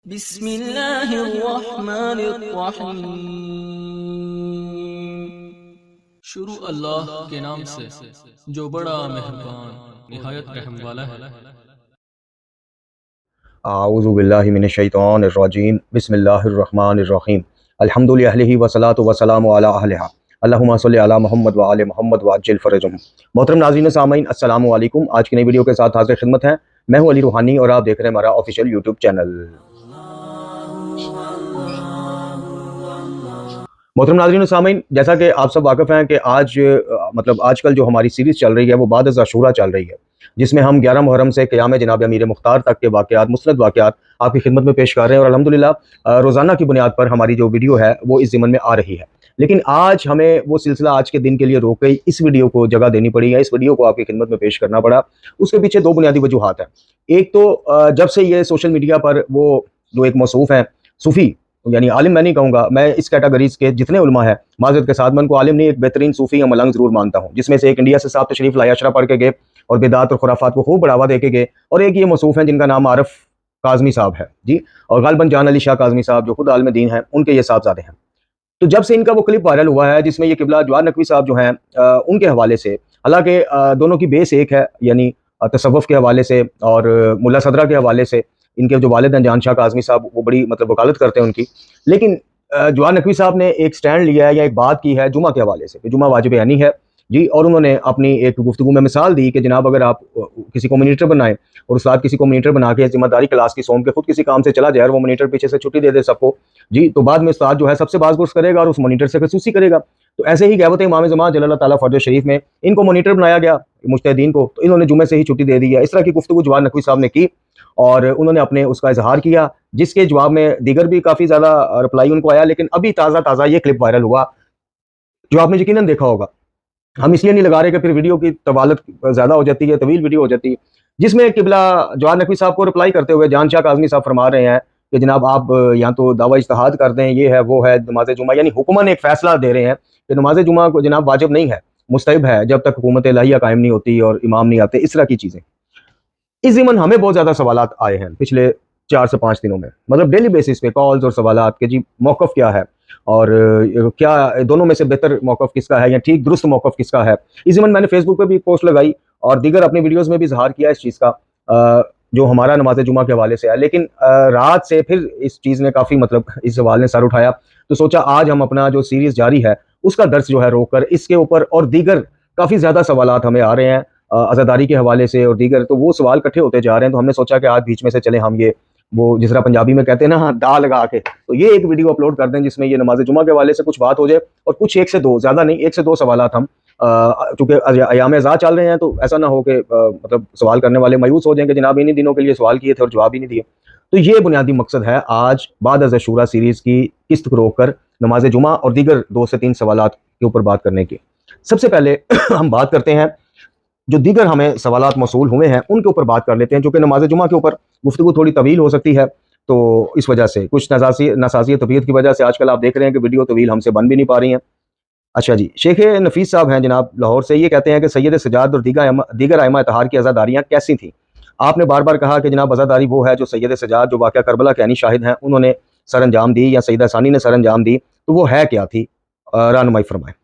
بسم اللہ الرحمن الرحیم۔ شروع اللہ کے نام سے جو بڑا مہربان نہایت رحم والا ہے۔ اعوذ باللہ من الشیطان الرجیم، بسم اللہ الرحمن الرحیم، الحمد للہ والصلاۃ والسلام علی اہلہا، اللہم صلی علی محمد وآل محمد وعجل فرجہم۔ محترم ناظرین و سامعین، السلام علیکم۔ آج کی نئی ویڈیو کے ساتھ حاضر خدمت ہیں، میں ہوں علی روحانی اور آپ دیکھ رہے ہیں ہمارا آفیشیل یوٹیوب چینل۔ محترم ناظرین و سامعین، جیسا کہ آپ سب واقف ہیں کہ آج کل جو ہماری سیریز چل رہی ہے وہ بعد از عاشورہ چل رہی ہے، جس میں ہم 11 محرم سے قیام جناب امیر مختار تک کے واقعات، مستند واقعات آپ کی خدمت میں پیش کر رہے ہیں، اور الحمدللہ روزانہ کی بنیاد پر ہماری جو ویڈیو ہے وہ اس ضمن میں آ رہی ہے۔ لیکن آج ہمیں وہ سلسلہ آج کے دن کے لیے روک گئی، اس ویڈیو کو جگہ دینی پڑی ہے، اس ویڈیو کو آپ کی خدمت میں پیش کرنا پڑا۔ اس کے پیچھے دو بنیادی وجوہات ہیں۔ ایک تو جب سے یہ سوشل میڈیا پر وہ جو ایک موصوف ہیں صوفی، یعنی عالم میں نہیں کہوں گا، میں اس کیٹیگریز کے جتنے علماء ہیں معذرت کے ساتھ، میں ان کو عالم نہیں، ایک بہترین صوفی یا ملنگ ضرور مانتا ہوں، جس میں سے ایک انڈیا سے صاحب تشریف لائے، اشرا پڑھ کے گئے اور بدعات اور خرافات کو خوب بڑھاوا دے کے گئے، اور ایک یہ موصوف ہیں جن کا نام عارف کاظمی صاحب ہے جی، اور غالباً جان علی شاہ کاظمی صاحب جو خود عالم دین ہیں، ان کے یہ صاحبزادے ہیں۔ تو جب سے ان کا وہ کلپ وائرل ہوا ہے جس میں یہ قبلہ جواد نقوی صاحب جو ہیں ان کے حوالے سے، حالانکہ دونوں کی بیس ایک ہے، یعنی تصوف کے حوالے سے اور ملا صدرہ کے حوالے سے، ان کے جو والد ہیں جان شاہ کاظمی صاحب وہ بڑی وکالت کرتے ہیں ان کی، لیکن جواد نقوی صاحب نے ایک سٹینڈ لیا ہے یا ایک بات کی ہے جمعہ کے حوالے سے کہ جمعہ واجب عینی ہے جی، اور انہوں نے اپنی ایک گفتگو میں مثال دی کہ جناب اگر آپ کسی کو مانیٹر بنائیں اور استاد کسی کو مانیٹر بنا کے ذمہ داری کلاس کی سونپ کے خود کسی کام سے چلا جائے اور وہ مانیٹر پیچھے سے چھٹی دے دے سب کو جی، تو بعد میں استاد جو ہے سب سے باز گرس کرے گا اور اس مانیٹر سے خصوصی کرے گا۔ تو ایسے ہی غیبت امام زمان جل اللہ تعالیٰ فرج شریف میں ان کو مانیٹر بنایا گیا مجتہدین کو، تو انہوں نے جمعے سے ہی چھٹی دے دی ہے۔ اس طرح کی گفتگو جواد نقوی صاحب نے کی اور انہوں نے اپنے اس کا اظہار کیا، جس کے جواب میں دیگر بھی کافی زیادہ رپلائی ان کو آیا، لیکن ابھی تازہ یہ کلپ وائرل ہوا جو آپ نے یقیناً دیکھا ہوگا۔ ہم اس لیے نہیں لگا رہے کہ پھر ویڈیو کی طوالت زیادہ ہو جاتی ہے، طویل ویڈیو ہو جاتی ہے، جس میں قبلہ جواد نقوی صاحب کو رپلائی کرتے ہوئے جان شاہ کاظمی صاحب فرما رہے ہیں کہ جناب آپ یا تو دعویٰ اجتہاد کر دیں، یہ ہے وہ ہے نماز جمعہ، یعنی حکومت نے ایک فیصلہ دے رہے ہیں کہ نماز جمعہ کو جناب واجب نہیں ہے، مستحب ہے جب تک حکومت الہیہ قائم نہیں ہوتی اور امام نہیں آتے، اس طرح کی چیزیں۔ اس ضمن ہمیں بہت زیادہ سوالات آئے ہیں پچھلے 4 سے 5 دنوں میں، مطلب ڈیلی بیسس پہ کالز اور سوالات کہ جی موقف کیا ہے، اور کیا دونوں میں سے بہتر موقف کس کا ہے یا ٹھیک درست موقف کس کا ہے۔ اس ضمن میں نے فیس بک پہ بھی ایک پوسٹ لگائی اور دیگر اپنی ویڈیوز میں بھی اظہار کیا اس چیز کا جو ہمارا نماز جمعہ کے حوالے سے ہے، لیکن رات سے پھر اس چیز نے کافی اس سوال نے سر اٹھایا، تو سوچا آج ہم اپنا جو سیریز جاری ہے اس کا درس جو ہے روک کر اس کے اوپر، اور دیگر کافی زیادہ سوالات ہمیں آ رہے ہیں عزاداری کے حوالے سے اور دیگر، تو وہ سوال کٹھے ہوتے جا رہے ہیں، تو ہم نے سوچا کہ آج بیچ میں سے چلے ہم یہ وہ جس طرح پنجابی میں کہتے ہیں نا دا لگا کے، تو یہ ایک ویڈیو اپلوڈ کر دیں جس میں یہ نماز جمعہ کے حوالے سے کچھ بات ہو جائے، اور کچھ 1 سے 2 زیادہ نہیں 1 سے 2 سوالات ہم چونکہ ایام اعزاز چل رہے ہیں تو ایسا نہ ہو کہ سوال کرنے والے مایوس ہو جائیں کہ جناب انہی دنوں کے لیے سوال کیے تھے اور جواب ہی نہیں دیے۔ تو یہ بنیادی مقصد ہے آج بعد از عاشورہ سیریز کی قسط کو روک کر نماز جمعہ اور دیگر 2 سے 3 سوالات کے اوپر بات کرنے کی۔ سب سے پہلے ہم بات کرتے ہیں جو دیگر ہمیں سوالات موصول ہوئے ہیں ان کے اوپر بات کر لیتے ہیں، چونکہ نماز جمعہ کے اوپر گفتگو تھوڑی طویل ہو سکتی ہے، تو اس وجہ سے کچھ ناسازی طبیعت کی وجہ سے آج کل آپ دیکھ رہے ہیں کہ ویڈیو طویل ہم سے بن بھی نہیں پا رہی ہیں۔ اچھا جی، شیخ نفیس صاحب ہیں جناب لاہور سے، یہ کہتے ہیں کہ سید سجاد اور دیگر ائمہ اطہار کی عزاداریاں کیسی تھیں؟ آپ نے بار بار کہا کہ جناب عزاداری وہ ہے جو سید سجاد جو واقعہ کربلا کے عینی شاہد ہیں انہوں نے سر انجام دی، یا سیدہ ثانی نے سر انجام دی، تو وہ ہے کیا تھی؟ رہنمائی فرمائیں۔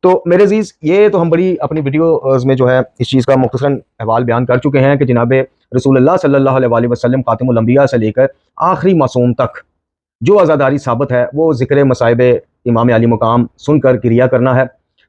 تو میرے عزیز، یہ تو ہم بڑی اپنی ویڈیوز میں جو ہے اس چیز کا مختصراً احوال بیان کر چکے ہیں کہ جناب رسول اللہ صلی اللہ علیہ وآلہ وسلم خاتم الانبیاء سے لے کر آخری معصوم تک جو عزاداری ثابت ہے وہ ذکر مصائب امام علی مقام سن کر کریا کرنا ہے،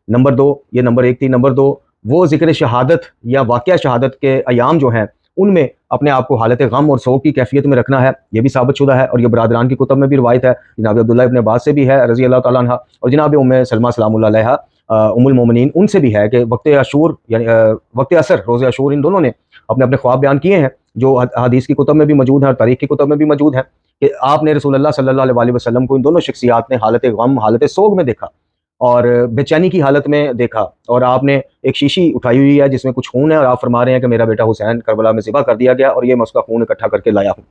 نمبر 2، یہ نمبر 1 تھی۔ نمبر 2، وہ ذکر شہادت یا واقعہ شہادت کے ایام جو ہیں ان میں اپنے آپ کو حالت غم اور سوگ کی کیفیت میں رکھنا ہے، یہ بھی ثابت شدہ ہے، اور یہ برادران کی کتب میں بھی روایت ہے، جناب عبداللہ ابن عباس سے بھی ہے رضی اللہ تعالیٰ عنہ، اور جناب ام سلمہ سلام اللہ علیہا ام المومنین ان سے بھی ہے کہ وقت عاشور یعنی وقت عصر روز عاشور ان دونوں نے اپنے اپنے خواب بیان کیے ہیں جو حدیث کی کتب میں بھی موجود ہیں اور تاریخ کی کتب میں بھی موجود ہیں، کہ آپ نے رسول اللہ صلی اللہ علیہ وآلہ وسلم کو ان دونوں شخصیات نے حالت غم حالت سوگ میں دیکھا اور بے چینی کی حالت میں دیکھا، اور آپ نے ایک شیشی اٹھائی ہوئی ہے جس میں کچھ خون ہے، اور آپ فرما رہے ہیں کہ میرا بیٹا حسین کربلا میں ذبح کر دیا گیا اور یہ میں اس کا خون اکٹھا کر کے لایا ہوں۔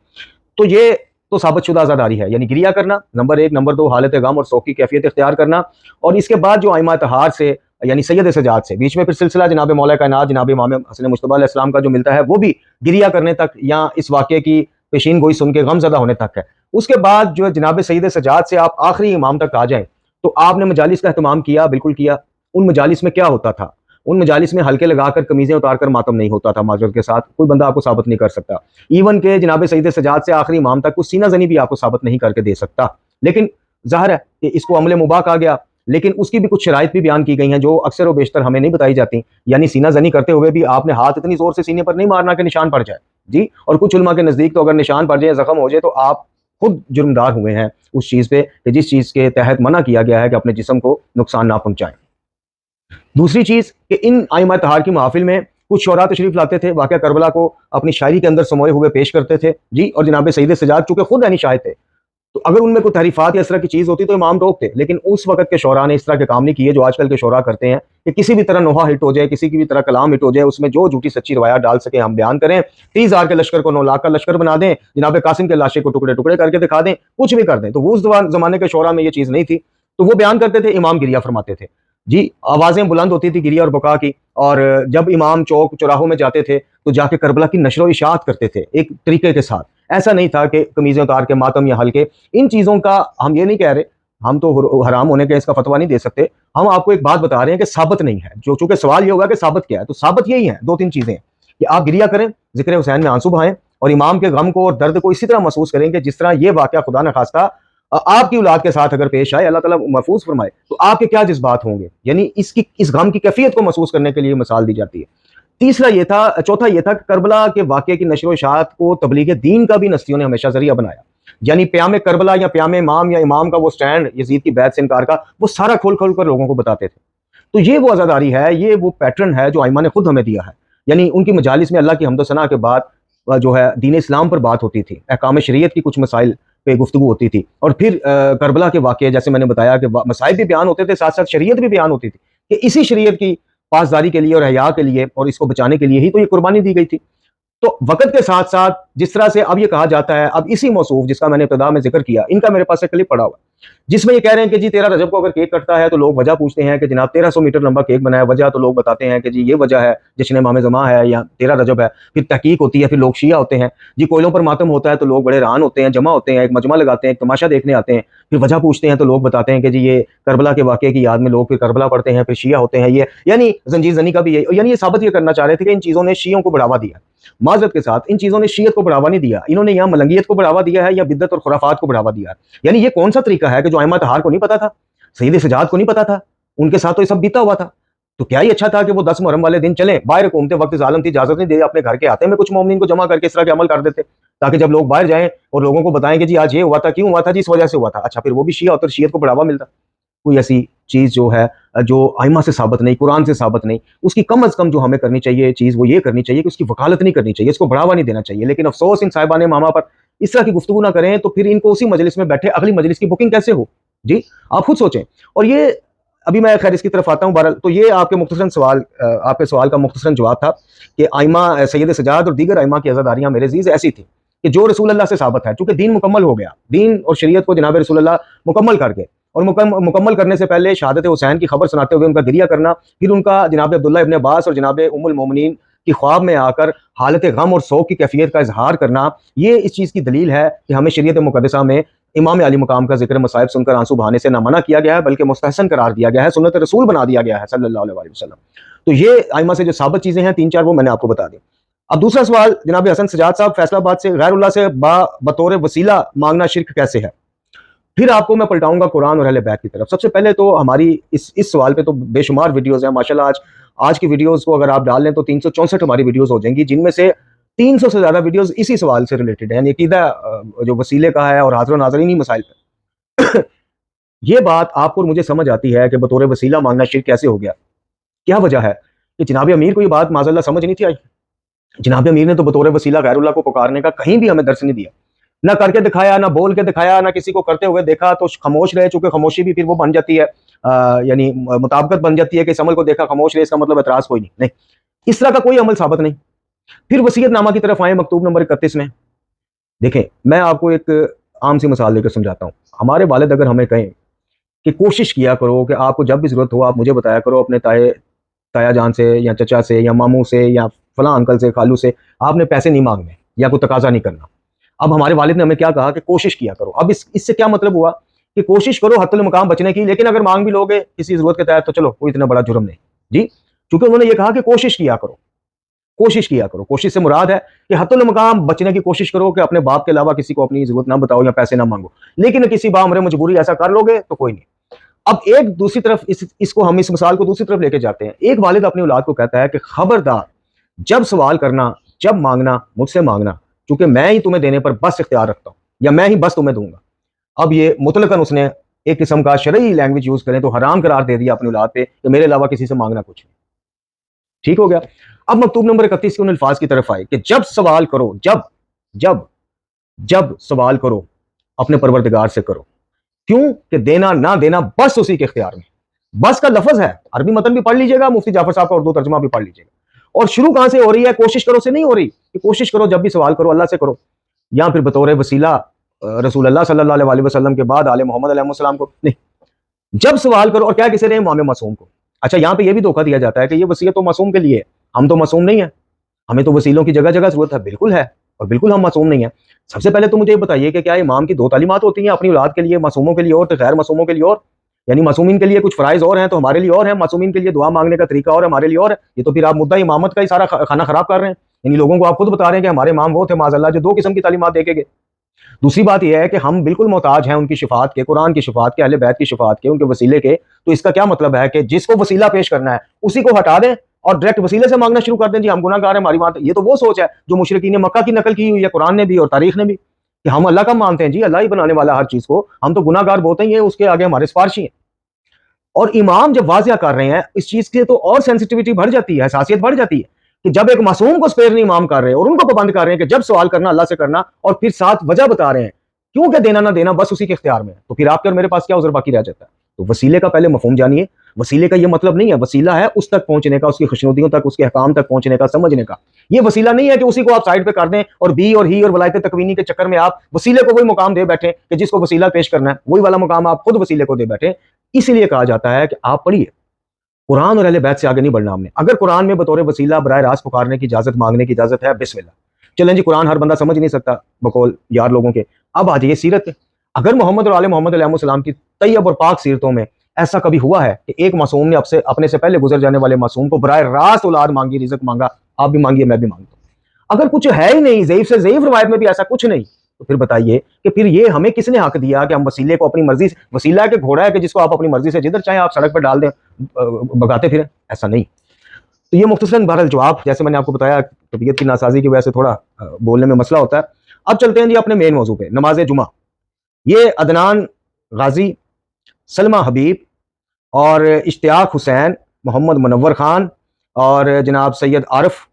تو یہ تو ثابت شدہ عزاداری ہے، یعنی گریہ کرنا نمبر 1، نمبر 2 حالت غم اور سوگ کی کیفیت اختیار کرنا، اور اس کے بعد جو ائمہ اطہار سے یعنی سید سجاد سے بیچ میں پھر سلسلہ جناب مولا کائنات جناب امام حسن مجتبیٰ علیہ السلام کا جو ملتا ہے وہ بھی گریہ کرنے تک یا اس واقعے کی پیشین گوئی سن کے غم زدہ ہونے تک ہے۔ اس کے بعد جو ہے جناب سید سجاد سے آپ آخری امام تک آ جائیں تو آپ نے مجالس کا اہتمام کیا، بالکل کیا۔ ان مجالس میں کیا ہوتا تھا؟ ان مجالس میں حلقے لگا کر قمیضیں اتار کر ماتم نہیں ہوتا تھا، معذرت کے ساتھ کوئی بندہ آپ کو ثابت نہیں کر سکتا، ایون کہ جناب سید سجاد سے آخری امام تک کوئی سینہ زنی بھی آپ کو ثابت نہیں کر کے دے سکتا۔ لیکن ظاہر ہے کہ اس کو عمل مباح کہا گیا، لیکن اس کی بھی کچھ شرائط بھی بیان کی گئی ہیں جو اکثر و بیشتر ہمیں نہیں بتائی جاتی، یعنی سینہ زنی کرتے ہوئے بھی آپ نے ہاتھ اتنی زور سے سینے پر نہیں مارنا کہ نشان پڑ جائے جی، اور کچھ علماء کے نزدیک تو اگر نشان پڑ جائے، زخم ہو جائے تو آپ خود جرمدار ہوئے ہیں اس چیز پہ کہ جس چیز کے تحت منع کیا گیا ہے کہ اپنے جسم کو نقصان نہ پہنچائیں۔ دوسری چیز کہ ان ائمہ طہار کی محافل میں کچھ شعراء تشریف لاتے تھے، واقعہ کربلا کو اپنی شاعری کے اندر سموئے ہوئے پیش کرتے تھے جی، اور جناب سید سجاد چونکہ خود عینی شاعر تھے تو اگر ان میں کوئی تحریفات یا اس طرح کی چیز ہوتی تو امام روکتے، لیکن اس وقت کے شعراء نے اس طرح کے کام نہیں کیے جو آج کل کے شعراء کرتے ہیں کہ کسی بھی طرح نوحہ ہٹ ہو جائے، کسی کی بھی طرح کلام ہٹ ہو جائے، اس میں جو جھوٹی سچی روایات ڈال سکیں ہم بیان کریں، 30,000 کے لشکر کو 9 لاکھ کا لشکر بنا دیں، جناب قاسم کے لاشے کو ٹکڑے ٹکڑے کر کے دکھا دیں، کچھ بھی کر دیں۔ تو وہ اس زمانے کے شعراء میں یہ چیز نہیں تھی، تو وہ بیان کرتے تھے، امام گریہ فرماتے تھے جی، آوازیں بلند ہوتی تھی گریہ اور بکا کی، اور جب امام چوک چوراہوں میں جاتے تھے تو جا کے کربلا کی نشر و اشاعت کرتے تھے ایک طریقے کے ساتھ، ایسا نہیں تھا کہ قمیضیں اتار کے ماتم یا حلقے، ان چیزوں کا ہم یہ نہیں کہہ رہے، ہم تو حرام ہونے کے اس کا فتویٰ نہیں دے سکتے، ہم آپ کو ایک بات بتا رہے ہیں کہ ثابت نہیں ہے، جو چونکہ سوال یہ ہوگا کہ ثابت کیا ہے، تو ثابت یہی ہے، 2-3 چیزیں ہیں کہ آپ گریہ کریں، ذکر حسین میں آنسو بہائیں، اور امام کے غم کو اور درد کو اسی طرح محسوس کریں کہ جس طرح یہ واقعہ خدا نخواستہ آپ کی اولاد کے ساتھ اگر پیش آئے، اللہ تعالیٰ محفوظ فرمائے، تو آپ کے کیا جذبات ہوں گے، یعنی اس غم کی کیفیت کو محسوس کرنے کے لیے مثال دی جاتی ہے۔ چوتھا یہ تھا کہ کربلا کے واقعے کی نشر و اشاعت کو تبلیغ دین کا بھی نستیوں نے ہمیشہ ذریعہ بنایا، یعنی پیام کربلا یا پیام امام یا امام کا وہ سٹینڈ یزید کی بیعت سے انکار کا، وہ سارا کھول کھول کر لوگوں کو بتاتے تھے۔ تو یہ وہ عزاداری ہے، یہ وہ پیٹرن ہے جو ائمہ نے خود ہمیں دیا ہے، یعنی ان کی مجالس میں اللہ کی حمد و ثنا کے بعد جو ہے دین اسلام پر بات ہوتی تھی، احکام شریعت کی کچھ مسائل پہ گفتگو ہوتی تھی، اور پھر کربلا کے واقعے جیسے میں نے بتایا کہ مسائل بھی بیان ہوتے تھے، ساتھ ساتھ شریعت بھی بیان ہوتی تھی کہ اسی شریعت کی پاسداری کے لیے اور حیا کے لیے اور اس کو بچانے کے لیے ہی تو یہ قربانی دی گئی تھی۔ تو وقت کے ساتھ ساتھ جس طرح سے اب یہ کہا جاتا ہے، اب اسی موصوف جس کا میں نے ابتدا میں ذکر کیا، ان کا میرے پاس ایک کلپ پڑا ہوا ہے جس میں یہ کہہ رہے ہیں کہ جی 13 رجب کو اگر کیک کٹتا ہے تو لوگ وجہ پوچھتے ہیں کہ جناب 1300 میٹر لمبا کیک بنا ہے، وجہ تو لوگ بتاتے ہیں کہ جی یہ وجہ ہے، جشن امام زماں ہے یا 13 رجب ہے، پھر تحقیق ہوتی ہے، پھر لوگ شیعہ ہوتے ہیں جی، کوئلوں پر ماتم ہوتا ہے تو لوگ بڑے حیران ہوتے ہیں، جمع ہوتے ہیں، ایک مجمع لگاتے ہیں، ایک تماشا دیکھنے آتے ہیں، پھر وجہ پوچھتے ہیں تو لوگ بتاتے ہیں کہ جی یہ کربلا کے واقعے کی یاد میں لوگ پھر کربلا پڑھتے ہیں، پھر شیعہ ہوتے ہیں، یہ یعنی زنجیر زنی کا بھی یعنی یہ ثابت یہ کرنا چاہ رہے تھے کہ ان چیزوں نے شیعوں کو بڑھاوا دیا، معذرت کے ساتھ ان چیزوں نے شیعت کو بڑھاوا نہیں دیا، انہوں نے یا ملنگیت کو بڑھاوا دیا ہے یا بدعت اور خرافات کو بڑھاوا دیا ہے۔ یعنی یہ کون سا طریقہ ہے کہ جو ائمہ طہار کو نہیں پتا تھا، سید سجاد کو نہیں پتا تھا، ان کے ساتھ تو یہ سب بیتا ہوا تھا، تو کیا ہی اچھا تھا کہ وہ 10 محرم والے دن چلیں باہر، حکومت وقت ظالم تھی، اجازت نہیں دے، اپنے گھر کے آتے میں کچھ مومنین کو جمع کر کے اس طرح کے عمل کر دیتے تاکہ جب لوگ باہر جائیں اور لوگوں کو بتائیں کہ جی آج یہ ہوا تھا، کیوں ہوا تھا، جی اس وجہ سے ہوا تھا، اچھا پھر وہ بھی شیعہ ہوتے، شیعت کو بڑھاوا ملتا۔ کوئی ایسی چیز جو ہے جو ائمہ سے ثابت نہیں، قرآن سے ثابت نہیں، اس کی کم از کم جو ہمیں کرنی چاہیے چیز وہ یہ کرنی چاہیے کہ اس کی وکالت نہیں کرنی چاہیے، اس کو بڑھاوا نہیں دینا چاہیے۔ لیکن افسوس ان صاحبان ماما پر اس طرح کی گفتگو نہ کریں تو پھر ان کو اسی مجلس میں بیٹھے اگلی مجلس کی بکنگ کیسے ہو جی، آپ خود سوچیں۔ اور یہ ابھی میں خیر اس کی طرف آتا ہوں، بہرحال تو یہ آپ کے مختصراً سوال، آپ کے سوال کا مختصراً جواب تھا کہ ائمہ سید سجاد اور دیگر ائمہ کی عزاداریاں میرے عزیز ایسی تھیں کہ جو رسول اللہ سے ثابت ہے، چونکہ دین مکمل ہو گیا، دین اور شریعت کو جناب رسول اللہ مکمل کر گئے، اور مکمل کرنے سے پہلے شہادت حسین کی خبر سناتے ہوئے ان کا گریہ کرنا، پھر ان کا جناب عبداللہ ابن عباس اور جناب ام المومنین کی خواب میں آ کر حالت غم اور سوگ کی کیفیت کا اظہار کرنا، یہ اس چیز کی دلیل ہے کہ ہمیں شریعت مقدسہ میں امام علی مقام کا ذکر مصائب سن کر آنسو بہانے سے نہ منع کیا گیا ہے بلکہ مستحسن قرار دیا گیا ہے، سنت رسول بنا دیا گیا ہے صلی اللہ علیہ وسلم۔ تو یہ ائمہ سے جو ثابت چیزیں ہیں 3-4 وہ میں نے آپ کو بتا دی۔ اب دوسرا سوال جناب حسن سجاد صاحب فیصل آباد سے، غیر اللہ سے بطور وسیلہ مانگنا شرک کیسے ہے؟ پھر آپ کو میں پلٹاؤں گا قرآن اور اہل بیت کی طرف۔ سب سے پہلے تو ہماری اس سوال پہ تو بے شمار ویڈیوز ہیں ماشاءاللہ، آج کی ویڈیوز کو اگر آپ ڈال لیں تو 364 ہماری ویڈیوز ہو جائیں گی، جن میں سے 300 سے زیادہ ویڈیوز اسی سوال سے ریلیٹڈ ہیں، یعنی عقیدہ جو وسیلے کا ہے اور حاضر و ناظرین مسائل پہ۔ یہ بات آپ کو مجھے سمجھ آتی ہے کہ بطور وسیلہ مانگنا شرک کیسے ہو گیا، کیا وجہ ہے کہ جناب امیر کو یہ بات معاذ اللہ سمجھ نہیں تھی آئی؟ جناب امیر نے تو بطور وسیلہ غیر اللہ کو پکارنے کا کہیں بھی ہمیں درس نہیں دیا، نہ کر کے دکھایا، نہ بول کے دکھایا، نہ کسی کو کرتے ہوئے دیکھا تو خاموش رہے، چونکہ خاموشی بھی پھر وہ بن جاتی ہے یعنی مطابقت بن جاتی ہے کہ اس عمل کو دیکھا خاموش رہے، اس کا مطلب اعتراض کوئی نہیں، اس طرح کا کوئی عمل ثابت نہیں۔ پھر وصیت نامہ کی طرف آئیں مکتوب نمبر 31 میں، دیکھیں میں آپ کو ایک عام سی مثال دے کر سمجھاتا ہوں۔ ہمارے والد اگر ہمیں کہیں کہ کوشش کیا کرو کہ آپ کو جب بھی ضرورت ہو آپ مجھے بتایا کرو، اپنے تایا جان سے یا چچا سے یا ماموں سے یا فلاں انکل سے، خالو سے، آپ نے پیسے نہیں مانگنے یا کوئی تقاضا نہیں کرنا، اب ہمارے والد نے ہمیں کیا کہا کہ کوشش کیا کرو. اب اس سے کیا مطلب ہوا کہ کوشش کرو حتی المقام بچنے کی, لیکن اگر مانگ بھی لوگے کسی ضرورت کے تحت تو چلو کوئی اتنا بڑا جرم نہیں جی, چونکہ انہوں نے یہ کہا کہ کوشش کیا کرو, کوشش کیا کرو. کوشش سے مراد ہے کہ حتی المقام بچنے کی کوشش کرو کہ اپنے باپ کے علاوہ کسی کو اپنی ضرورت نہ بتاؤ یا پیسے نہ مانگو, لیکن کسی بامر مجبوری ایسا کر لو گے تو کوئی نہیں. اب ایک دوسری طرف اس کو ہم اس مثال کو دوسری طرف لے کے جاتے ہیں. ایک والد اپنی اولاد کو کہتا ہے کہ خبردار جب سوال کرنا, جب مانگنا مجھ سے مانگنا, کیونکہ میں ہی تمہیں دینے پر بس اختیار رکھتا ہوں, یا میں ہی بس تمہیں دوں گا. اب یہ مطلقاً اس نے ایک قسم کا شرعی لینگویج یوز کریں تو حرام قرار دے دیا اپنی اولاد پہ کہ میرے علاوہ کسی سے مانگنا کچھ نہیں. ٹھیک ہو گیا. اب مکتوب نمبر 31 کے ان الفاظ کی طرف آئے کہ جب سوال کرو, جب سوال کرو اپنے پروردگار سے کرو. کیوں کہ دینا نہ دینا بس اسی کے اختیار میں. بس کا لفظ ہے, عربی متن بھی پڑھ لیجیے گا, مفتی جعفر صاحب کا اردو ترجمہ بھی پڑھ لیجیے گا. اور شروع کہاں سے ہو رہی ہے؟ کوشش کرو سے نہیں ہو رہی کہ کوشش کرو جب بھی سوال کرو اللہ سے کرو, یا پھر بطور وسیلہ رسول اللہ صلی اللہ علیہ وسلم کے بعد آل محمد علیہ السلام کو نہیں. جب سوال کرو, اور کیا کسی نے امام معصوم کو. اچھا یہاں پہ یہ بھی دھوکہ دیا جاتا ہے کہ یہ وصیت تو معصوم کے لیے ہے, ہم تو معصوم نہیں ہیں, ہمیں تو وسیلوں کی جگہ جگہ ضرورت ہے. بالکل ہے, اور بالکل ہم معصوم نہیں ہیں. سب سے پہلے تو مجھے یہ بتائیے کہ کیا امام کی 2 تعلیمات ہوتی ہیں اپنی اولاد کے لیے, معصوموں کے لیے اور غیر معصوموں کے لیے اور؟ یعنی معصومین کے لیے کچھ فرائض اور ہیں تو ہمارے لیے اور ہیں, معصومین کے لیے دعا مانگنے کا طریقہ اور ہمارے لیے اور ہے. یہ تو پھر آپ مدعا امامت کا ہی سارا کھانا خراب کر رہے ہیں. یعنی لوگوں کو آپ خود بتا رہے ہیں کہ ہمارے امام وہ تھے معاذ اللہ جو 2 قسم کی تعلیمات دے کے گئے. دوسری بات یہ ہے کہ ہم بالکل محتاج ہیں ان کی شفاعت کے, قرآن کی شفاعت کے, اہل بیت کی شفاعت کے, ان کے وسیلے کے. تو اس کا کیا مطلب ہے کہ جس کو وسیلہ پیش کرنا ہے اسی کو ہٹا دیں اور ڈائریکٹ وسیلے سے مانگنا شروع کر دیں جی ہم گناہ گار ہیں ہماری بات. یہ تو وہ سوچ ہے جو مشرکین مکہ کی نقل کی ہوئی ہے قرآن نے بھی اور تاریخ نے بھی, کہ ہم اللہ کا مانتے ہیں جی, اللہ ہی بنانے والا ہر چیز کو, ہم تو گناہ گار بولتے ہیں, اس کے آگے ہمارے سفارشی ہیں. اور امام جب واضح کر رہے ہیں اس چیز کی تو اور سینسٹیوٹی بڑھ جاتی ہے, حساسیت بڑھ جاتی ہے کہ جب ایک معصوم کو سپیر نہیں امام کر رہے اور ان کو پابند کر رہے ہیں کہ جب سوال کرنا اللہ سے کرنا, اور پھر ساتھ وجہ بتا رہے ہیں کیونکہ دینا نہ دینا بس اسی کے اختیار میں ہے, تو پھر آپ کے اور میرے پاس کیا عذر باقی رہ جاتا ہے؟ تو وسیلے کا پہلے مفہوم جانیے. وسیلے کا یہ مطلب نہیں ہے, وسیلہ ہے اس تک پہنچنے کا, اس کی خوشنودیوں تک, اس کے احکام تک پہنچنے کا, سمجھنے کا. یہ وسیلہ نہیں ہے کہ اسی کو آپ سائڈ پہ کر دیں اور بی اور ہی اور ولایت تکوینی کے چکر میں آپ وسیلے کو وہی مقام دے بیٹھیں کہ جس کو وسیلہ پیش کرنا ہے, وہی والا مقام آپ خود وسیلے کو دے بیٹھیں. اسی لیے کہا جاتا ہے کہ آپ پڑھیے قرآن اور اہل بیت سے آگے نہیں بڑھنا ہم نے. اگر قرآن میں بطور وسیلہ براہ راست پکارنے کی اجازت, مانگنے کی اجازت ہے, بسم اللہ. چلیں جی قرآن ہر بندہ سمجھ نہیں سکتا بقول یار لوگوں کے. اب آ جائیے سیرت پہ. اگر محمد اور آل محمد علیہ السلام کی طیب اور پاک سیرتوں میں ایسا کبھی ہوا ہے کہ ایک معصوم نے اپنے سے پہلے گزر جانے والے معصوم کو براہ راست اولاد مانگی, رزق مانگا, آپ بھی مانگیے میں بھی مانگتا ہوں. اگر کچھ ہے ہی نہیں, ضعیف سے ضعیف روایت میں بھی ایسا کچھ نہیں, تو پھر بتائیے کہ پھر یہ ہمیں کس نے حق دیا کہ ہم وسیلے کو اپنی مرضی سے, وسیلہ ہے کہ گھوڑا ہے کہ جس کو آپ اپنی مرضی سے جدھر چاہیں آپ سڑک پہ ڈال دیں بگاتے پھریں؟ ایسا نہیں. تو یہ مختصراً بہرحال جواب, جیسے میں نے آپ کو بتایا طبیعت کی ناسازی کی وجہ سے تھوڑا بولنے میں مسئلہ ہوتا ہے. اب چلتے ہیں جی اپنے مین موضوع پہ, نماز جمعہ. یہ عدنان غازی, سلمہ حبیب اور اشتیاق حسین, محمد منور خان اور جناب سید عارف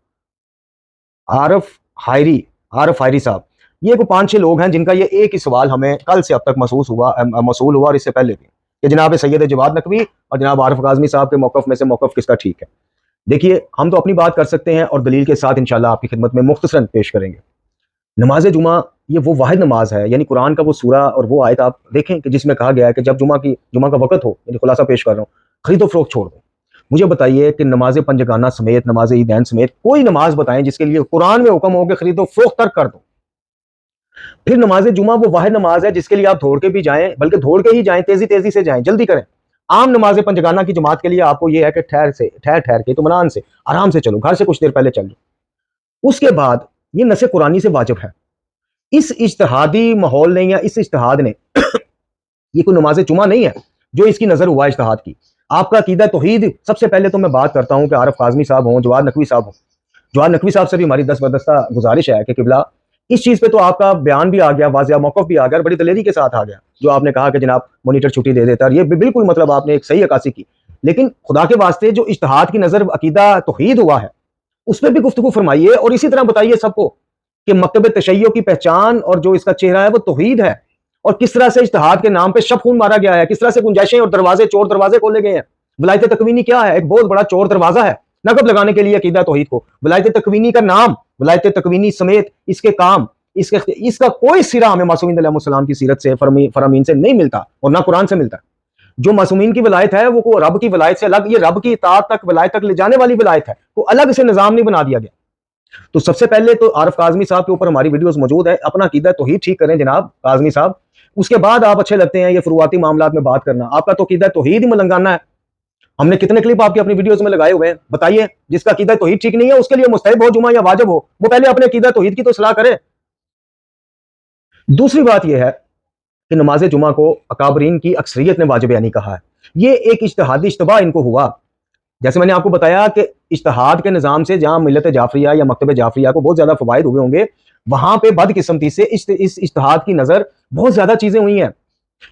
حائری صاحب, یہ کوئی 5-6 لوگ ہیں جن کا یہ ایک ہی سوال ہمیں کل سے اب تک موصول ہوا اور اس سے پہلے بھی, کہ جناب سید جواد نقوی اور جناب عارف کاظمی صاحب کے موقف میں سے موقف کس کا ٹھیک ہے. دیکھیے ہم تو اپنی بات کر سکتے ہیں اور دلیل کے ساتھ انشاءاللہ آپ کی خدمت میں مختصراً پیش کریں گے. نماز جمعہ یہ وہ واحد نماز ہے, یعنی قرآن کا وہ سورہ اور وہ آیت آپ دیکھیں کہ جس میں کہا گیا ہے کہ جب جمعہ کا وقت ہو, یعنی خلاصہ پیش کر رہا ہوں, خرید و فروخت چھوڑ دو. مجھے بتائیے کہ نماز پنجگانہ سمیت, نماز عیدین سمیت کوئی نماز بتائیں جس کے لیے قرآن میں حکم ہو کہ خرید و فروخت ترک کر دو. پھر نماز جمعہ وہ واحد نماز ہے جس کے لیے آپ دوڑ کے بھی جائیں, بلکہ دوڑ کے ہی جائیں, تیزی سے جائیں, جلدی کریں. عام نماز پنجگانہ کی جماعت کے لیے آپ کو یہ ہے کہ ٹھہر کے اطمینان سے آرام سے چلو, گھر سے کچھ دیر پہلے چل لو. اس کے بعد یہ نص قرآنی سے واجب ہے. اس اجتہادی ماحول نے یا اس اجتہاد نے یہ کوئی نماز جمعہ نہیں ہے جو اس کی نظر ہوا اجتہاد کی. آپ کا عقیدہ توحید, سب سے پہلے تو میں بات کرتا ہوں کہ عارف کاظمی صاحب ہوں, جواد نقوی صاحب ہوں. جواد نقوی صاحب سے بھی ہماری دستبردستہ گزارش ہے کہ قبلہ اس چیز پہ تو آپ کا بیان بھی آ گیا, واضح موقف بھی آ گیا, بڑی دلیری کے ساتھ آ گیا, جو آپ نے کہا کہ جناب مانیٹر چھٹی دے دیتا ہے, یہ بالکل مطلب آپ نے ایک صحیح عکاسی کی. لیکن خدا کے واسطے جو اجتہاد کی نظر عقیدہ توحید ہوا ہے اس پہ بھی گفتگو فرمائیے, اور اسی طرح بتائیے سب کو کہ مکتب تشیع کی پہچان اور جو اس کا چہرہ ہے وہ توحید ہے, اور کس طرح سے اجتہاد کے نام پہ شب خون مارا گیا ہے, کس طرح سے گنجائشیں اور چور دروازے کھولے گئے ہیں. ولایت تکوینی کیا ہے؟ ایک بہت بڑا چور دروازہ ہے نقب لگانے کے لیے عقیدہ توحید کو. ولایت تکوینی کا نام, ولایت تکوینی سمیت اس کے کام, اس کا کوئی سرا ہمیں معصومین علیہ السلام کی سیرت سے, فرامین سے نہیں ملتا, اور نہ قرآن سے ملتا. جو معصومین کی ولایت ہے وہ رب کی ولایت سے الگ, یہ رب کی اطاعت تک ولایت تک لے جانے والی ولایت ہے, وہ الگ سے نظام نہیں بنا دیا گیا. تو سب سے پہلے تو عارف کاظمی صاحب کے اوپر ہماری ویڈیوز موجود ہے، اپنا عقیدہ توحید ٹھیک کریں جناب کاظمی صاحب، اس کے بعد آپ اچھے لگتے ہیں یہ فروعاتی معاملات میں بات کرنا، آپ کا تو عقیدہ توحید ہی ملنگانہ ہے، ہم نے کتنے کلپ آپ کی اپنی ویڈیوز میں لگائے ہوئے ہیں، بتائیے جس کا عقیدہ توحید ٹھیک نہیں ہے اس کے لیے مستحب ہو جمعہ یا واجب ہو، وہ پہلے اپنے عقیدہ توحید کی تو اصلاح کرے۔ دوسری بات یہ ہے کہ نماز جمعہ کو اکابرین کی اکثریت نے واجب یعنی کہا ہے، یہ ایک اجتہادی اشتباہ ان کو ہوا، جیسے میں نے آپ کو بتایا کہ اجتہاد کے نظام سے جہاں ملت جعفریہ یا مکتب جعفریہ کو بہت زیادہ فوائد ہوئے ہوں گے، وہاں پہ بدقسمتی سے اس اجتہاد کی نظر بہت زیادہ چیزیں ہوئی ہیں،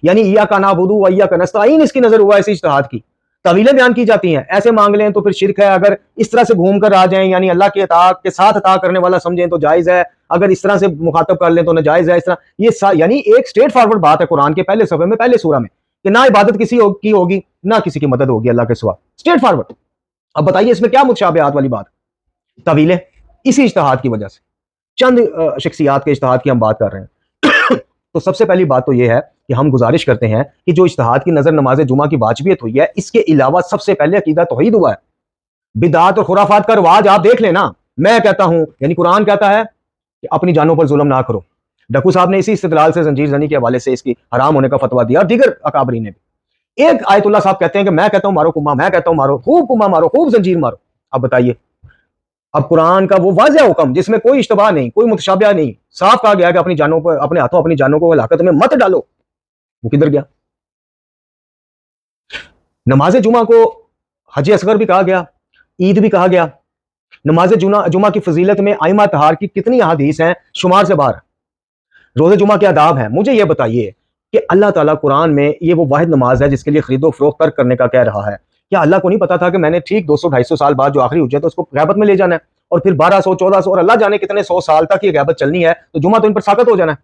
یعنی ایاک نعبد و ایاک نستعین اس کی نظر ہوا ہے، اس اجتہاد کی تعویلیں بیان کی جاتی ہیں، ایسے مانگ لیں تو پھر شرک ہے، اگر اس طرح سے گھوم کر آ جائیں یعنی اللہ کے اطاعت کے ساتھ عطا کرنے والا سمجھیں تو جائز ہے، اگر اس طرح سے مخاطب کر لیں تو ناجائز ہے، اس طرح یہ یعنی ایک سٹریٹ فارورڈ بات ہے قرآن کے پہلے صفحے میں پہلے سورہ میں کہ نہ عبادت کسی کی ہوگی نہ کسی کی مدد ہوگی اللہ کے سوا، سٹریٹ فارورڈ۔ اب بتائیے اس میں کیا متشابہات والی بات، طویلیں اسی اجتہاد کی وجہ سے، چند شخصیات کے اجتہاد کی ہم بات کر رہے ہیں۔ تو سب سے پہلی بات تو یہ ہے کہ ہم گزارش کرتے ہیں کہ جو اجتہاد کی نظر نماز جمعہ کی واجبیت ہوئی ہے، اس کے علاوہ سب سے پہلے عقیدہ توحید ہوا ہے، بدعات اور خرافات کا رواج آپ دیکھ لینا، میں کہتا ہوں یعنی قرآن کہتا ہے کہ اپنی جانوں پر ظلم نہ کرو، ڈکو صاحب نے اسی استدلال سے زنجیر زنی کے حوالے سے اس کی حرام ہونے کا فتویٰ دیا، اور دیگر اکابرین نے بھی۔ ایک آیت اللہ صاحب کہتے ہیں کہ میں کہتا ہوں مارو کما، میں کہتا ہوں مارو، خوب کما مارو، خوب زنجیر مارو۔ اب بتائیے، اب قرآن کا وہ واضح حکم جس میں کوئی اشتباہ نہیں، کوئی متشابہ نہیں، صاف کہا گیا کہ اپنی جانوں پر، اپنے ہاتھوں اپنی جانوں کو ہلاکت میں مت ڈالو، وہ کدھر گیا؟ نماز جمعہ کو حج اصغر بھی کہا گیا، عید بھی کہا گیا، نماز جمعہ کی فضیلت میں ائمہ طہار کی کتنی احادیث ہیں، شمار سے باہر۔ روزہ جمعہ کے آداب ہیں، مجھے یہ بتائیے کہ اللہ تعالیٰ قرآن میں یہ وہ واحد نماز ہے جس کے لیے خرید و فروخت ترک کرنے کا کہہ رہا ہے، کیا اللہ کو نہیں پتا تھا کہ میں نے ٹھیک 200-250 سال بعد جو آخری حجت ہے اس کو غیبت میں لے جانا ہے، اور پھر 1200-1400 اور اللہ جانے کتنے 100 سال تک یہ غیبت چلنی ہے، تو جمعہ تو ان پر ساقط ہو جانا ہے؟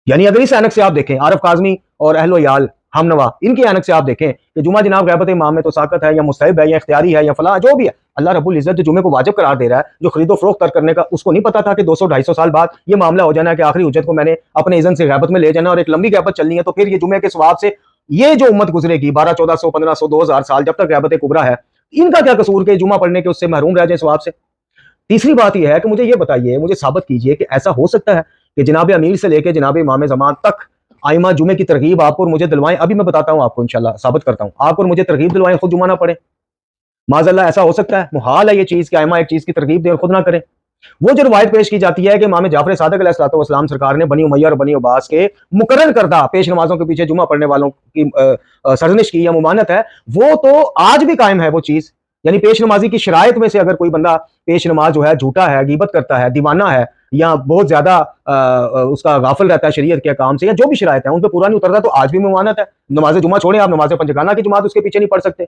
یعنی اگر اس اینک سے آپ دیکھیں، عارف کاظمی اور اہل و عیال ہم نوا ان کی اینک سے آپ دیکھیں کہ جمعہ جناب غیبت امام میں تو ساقط ہے یا مستحب ہے یا اختیاری ہے یا فلاں جو بھی ہے، اللہ رب العزت جو جمعے کو واجب قرار دے رہا ہے، جو خرید و فروخت ترک کرنے کا، اس کو نہیں پتا تھا کہ 200-250 سال بعد یہ معاملہ ہو جانا ہے کہ آخری حجت کو میں نے اپنے اذن سے غیبت میں لے جانا اور ایک لمبی غیبت چلنی ہے، تو پھر یہ جمعے کے ثواب سے یہ جو امت گزرے گی 1200-1400-2000 سال جب تک غیبت کبریٰ ہے، ان کا کیا قصور کہ جمعہ پڑھنے کے اس سے محروم رہ جائیں ثواب سے؟ تیسری بات یہ ہے کہ مجھے یہ بتائیے، مجھے ثابت کیجئے کہ ایسا ہو سکتا ہے کہ جناب امیر سے لے کے جناب امام زمان تک آئمہ جمعے کی ترغیب آپ کو اور مجھے دلوائیں، ابھی میں بتاتا ہوں آپ کو انشاءاللہ ثابت کرتا ہوں، آپ اور مجھے ترغیب دلوائیں خود جمعہ نہ پڑھیں؟ معاذ اللہ ایسا ہو سکتا ہے؟ محال ہے یہ چیز کہ آئمہ ایک چیز کی ترغیب دیں اور خود نہ کریں۔ وہ جو روایت پیش کی جاتی ہے کہ امام جعفر صادق علیہ الصلوۃ والسلام سرکار نے بنی امیہ اور بنی عباس کے مقرر کردہ پیش نمازوں کے پیچھے جمعہ پڑھنے والوں کی سرزنش کی یا ممانت ہے، وہ تو آج بھی قائم ہے وہ چیز، یعنی پیش نمازی کی شرائط میں سے اگر کوئی بندہ پیش نماز جو ہے جھوٹا ہے، غیبت کرتا ہے، دیوانہ ہے، یا بہت زیادہ اس کا غافل رہتا ہے شریعت کے کام سے، یا جو بھی شرائط ہیں ان پہ پورا نہیں اترتا، تو آج بھی ممانت ہے۔ نماز جمعہ چھوڑیں، آپ نماز پنجگانہ کی جماعت اس کے پیچھے نہیں پڑھ سکتے۔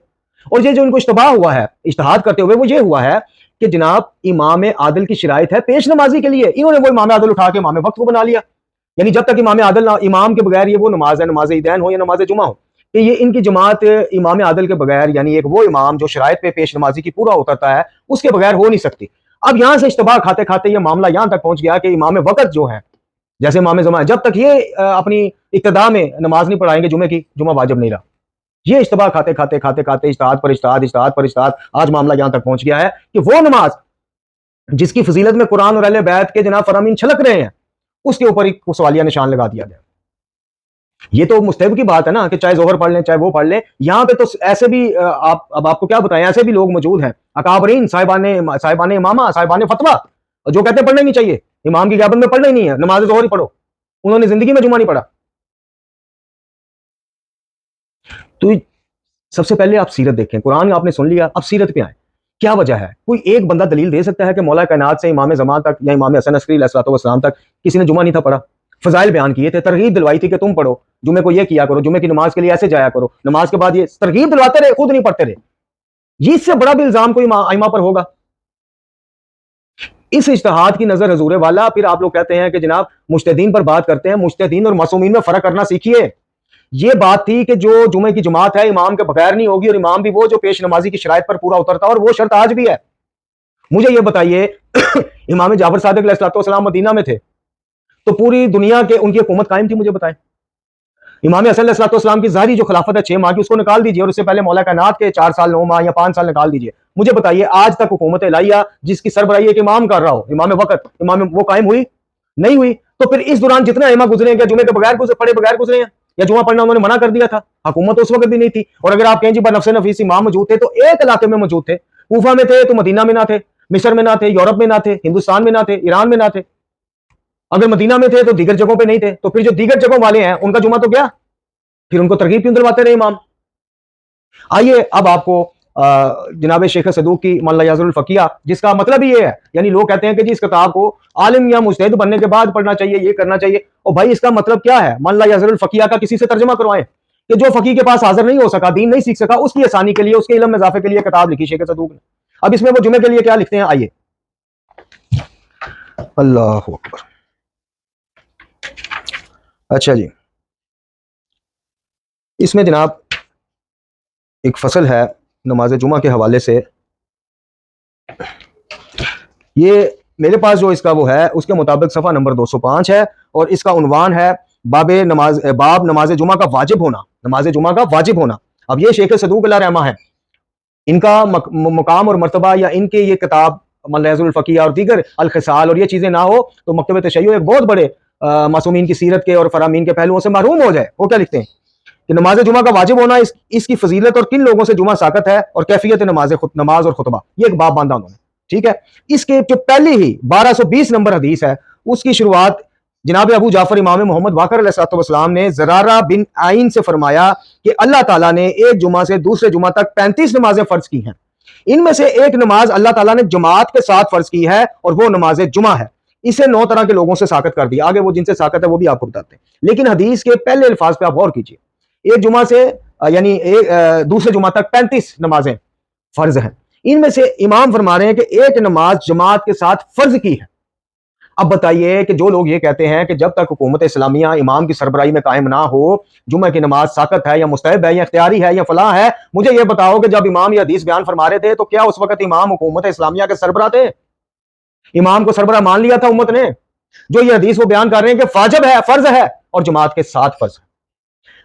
اور یہ جو ان کو اشتباہ ہوا ہے اجتہاد کرتے ہوئے، وہ یہ ہوا ہے کہ جناب امام عادل کی شرائط ہے پیش نمازی کے لیے، انہوں نے وہ امام عادل اٹھا کے امام وقت کو بنا لیا، یعنی جب تک امام عادل امام کے بغیر یہ وہ نماز ہے، نماز عیدین ہو یا نماز جمعہ ہو، کہ یہ ان کی جماعت امام عادل کے بغیر، یعنی ایک وہ امام جو شرائط پہ پیش نمازی کی پورا اترتا ہے، اس کے بغیر ہو نہیں سکتی۔ اب یہاں سے اشتباہ کھاتے کھاتے یہ معاملہ یہاں تک پہنچ گیا کہ امام وقت جو ہے جیسے امام زمان، جب تک یہ اپنی ابتدا میں نماز نہیں پڑھائیں گے جمعے کی، جمعہ واجب نہیں رہا۔ یہ اشتباہ کھاتے اجتہاد پر اجتہاد آج معاملہ یہاں تک پہنچ گیا ہے کہ وہ نماز جس کی فضیلت میں قرآن اور اہل بیت کے جناب فرامین چھلک رہے ہیں، اس کے اوپر ایک سوالیہ نشان لگا دیا گیا۔ یہ تو مستحب کی بات ہے نا کہ چاہے ظہر پڑھ لیں چاہے وہ پڑھ لیں، یہاں پہ تو ایسے بھی اب آپ کو کیا بتائیں، ایسے بھی لوگ موجود ہیں اکابرین، صاحبان امامہ، صاحبان فتویٰ، جو کہتے ہیں پڑھنا ہی نہیں چاہیے، امام کی غیبت میں پڑھنا ہی نہیں ہے، نماز ظہر ہی پڑھو، انہوں نے زندگی میں جمعہ نہیں پڑھا۔ تو سب سے پہلے آپ سیرت دیکھیں، قرآن آپ نے سن لیا، اب سیرت پہ آئیں، کیا وجہ ہے؟ کوئی ایک بندہ دلیل دے سکتا ہے کہ مولا کائنات سے امام زمان تک یا امام حسن عسکری علیہ الصلوۃ والسلام تک کسی نے جمعہ نہیں تھا پڑھا؟ فضائل بیان کیے تھے، ترغیب دلوائی تھی کہ تم پڑھو جمعے کو، یہ کیا کرو، جمعے کی نماز کے لیے ایسے جایا کرو، نماز کے بعد یہ ترغیب دلواتے رہے، خود نہیں پڑھتے رہے۔ یہ اس سے بڑا بھی الزام کوئی ائمہ پر ہوگا؟ اس اجتہاد کی نظر حضور والا، پھر آپ لوگ کہتے ہیں کہ جناب مجتہدین پر بات کرتے ہیں، مجتہدین اور معصومین میں فرق کرنا سیکھیے۔ یہ بات تھی کہ جو جمعے کی جماعت ہے امام کے بغیر نہیں ہوگی، اور امام بھی وہ جو پیش نمازی کی شرائط پر پورا اترتا ہے، اور وہ شرط آج بھی ہے۔ مجھے یہ بتائیے امام جعفر صادق علیہ الصلوۃ والسلام مدینہ میں تھے تو پوری دنیا کے ان کی حکومت قائم تھی؟ مجھے بتائیں، امام حسن علیہ السلام کی ظاہری جو خلافت ہے 6 ماہ کی، اس کو نکال دیجیے، اور اس سے پہلے مولا کائنات کے 4 سال 9 ماہ یا 5 سال نکال دیجیے. مجھے بتائیے آج تک حکومت الہیہ جس کی سربراہی ایک امام کر رہا ہو، امام وقت، امام وہ قائم ہوئی؟ نہیں ہوئی. تو پھر اس دوران جتنے ائمہ گزرے ہیں، جمعے کے بغیر پڑھے بغیر گزرے ہیں، یا جمعہ پڑھنا انہوں نے منع کر دیا تھا؟ حکومت اس وقت بھی نہیں تھی. اور اگر آپ کہیں جی بنفس نفیس امام موجود تھے، تو ایک علاقے میں موجود تھے، کوفہ میں تھے تو مدینہ میں نہ تھے، مصر میں نہ تھے، یورپ میں نہ تھے، ہندوستان میں نہ تھے، ایران میں نہ تھے. اگر مدینہ میں تھے تو دیگر جگہوں پہ نہیں تھے. تو پھر جو دیگر جگہوں والے ہیں ان کا جمعہ تو گیا، پھر ان کو ترغیب کیوں دلواتے رہے امام؟ آئیے اب آپ کو جناب شیخ صدوق کی من لا یزل الفقیہ، جس کا مطلب ہی یہ ہے، یعنی لوگ کہتے ہیں کہ جی اس کتاب کو عالم یا مجتہد بننے کے بعد پڑھنا چاہیے، یہ کرنا چاہیے. اور بھائی اس کا مطلب کیا ہے؟ من لا یزل الفقیہ کا کسی سے ترجمہ کروائیں کہ جو فقیہ کے پاس حاضر نہیں ہو سکا، دین نہیں سیکھ سکا، اس کی آسانی کے لیے، اس کے علم میں اضافے کے لیے کتاب لکھی شیخ صدوق نے. اب اس میں وہ جمعے کے لیے کیا لکھتے ہیں، آئیے. اللہ اکبر. اچھا جی، اس میں جناب ایک فصل ہے نماز جمعہ کے حوالے سے. یہ میرے پاس جو اس کا وہ ہے، اس کے مطابق صفحہ نمبر 205 ہے، اور اس کا عنوان ہے باب نماز جمعہ کا واجب ہونا. نماز جمعہ کا واجب ہونا. اب یہ شیخ صدوق علیہ رحمہ ہے، ان کا مقام اور مرتبہ، یا ان کے یہ کتاب ملحظ الفقیہ اور دیگر الخصال اور یہ چیزیں نہ ہو تو مکتبہ تشیع ایک بہت بڑے معصومین کی سیرت کے اور فرامین کے پہلوؤں سے محروم ہو جائے. وہ کیا لکھتے ہیں کہ نماز جمعہ کا واجب ہونا، اس کی فضیلت اور کن لوگوں سے جمعہ ساقط ہے، اور کیفیت نماز اور خطبہ، یہ ایک باب باندھا انہوں نے. ٹھیک ہے. اس کے جو پہلی ہی 1220 نمبر حدیث ہے، اس کی شروعات جناب ابو جعفر امام محمد باقر علیہ السلام نے زرارہ بن عین سے فرمایا کہ اللہ تعالیٰ نے ایک جمعہ سے دوسرے جمعہ تک 35 نمازیں فرض کی ہیں. ان میں سے ایک نماز اللہ تعالیٰ نے جماعت کے ساتھ فرض کی ہے، اور وہ نماز جمعہ ہے. اسے 9 طرح کے لوگوں سے ساقط کر دیا. آگے وہ جن سے ساقط ہے وہ بھی آپ کو بتاتے ہیں، لیکن حدیث کے پہلے الفاظ پہ آپ غور کیجئے. ایک جمعہ سے یعنی دوسرے جمعہ تک 35 نمازیں فرض ہیں. ان میں سے امام فرما رہے ہیں کہ ایک نماز جماعت کے ساتھ فرض کی ہے. اب بتائیے کہ جو لوگ یہ کہتے ہیں کہ جب تک حکومت اسلامیہ امام کی سربراہی میں قائم نہ ہو جمعہ کی نماز ساقط ہے یا مستحب ہے یا اختیاری ہے یا فلاں ہے، مجھے یہ بتاؤ کہ جب امام یہ حدیث بیان فرما رہے تھے تو کیا اس وقت امام حکومت اسلامیہ کے سربراہ تھے؟ امام کو سربراہ مان لیا تھا امت نے؟ جو یہ حدیث وہ بیان کر رہے ہیں کہ واجب ہے، فرض ہے، اور جماعت کے ساتھ فرض ہے.